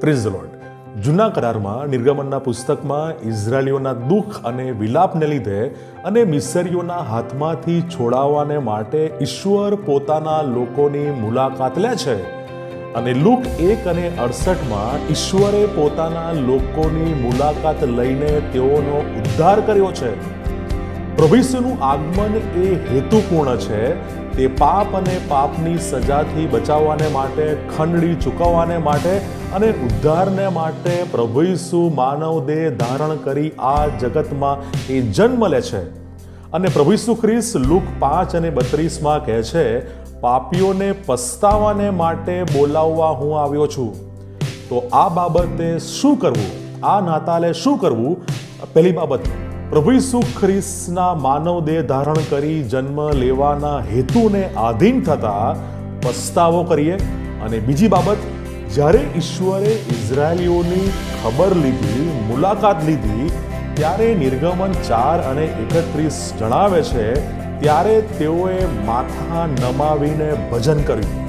Praise the lord. જૂના કરારમાં નિર્ગમનના પુસ્તકમાં ઇઝરાયલીઓના દુઃખ અને વિલાપને લીધે અને મિસરીઓના હાથમાંથી છોડાવવાને માટે ઈશ્વર પોતાના લોકોની મુલાકાત લે છે. અને લુક 1:68 ઈશ્વરે પોતાના લોકોની મુલાકાત લઈને તેઓનો ઉદ્ધાર કર્યો છે. પ્રભુ ઈસુનું આગમન એ હેતુપૂર્ણ છે. તે પાપ અને પાપની સજાથી બચાવવાને માટે, ખંડણી ચૂકવવાને માટે અને ઉદ્ધારને માટે પ્રભુ ઈસુ માનવ દેહ ધારણ કરી આ જગતમાં એ જન્મ લે છે. અને પ્રભુ ઈસુ ખ્રિસ્ત લુક 5:32 કહે છે, પાપીઓને પસ્તાવાને માટે બોલાવવા હું આવ્યો છું. તો આ બાબતે શું કરવું? આ નાતાલે શું કરવું? પહેલી બાબત, પ્રભુ ઈસુ ખ્રિસ્તના માનવ દેહ ધારણ કરી જન્મ લેવાના હેતુને આધીન થતા પસ્તાવો કરીએ. અને બીજી બાબત, જ્યારે ઈશ્વરે ઇઝરાયલીઓની ખબર લીધી, મુલાકાત લીધી, ત્યારે નિર્ગમન 4:31 જણાવે છે, ત્યારે તેઓએ માથા નમાવીને ભજન કર્યું.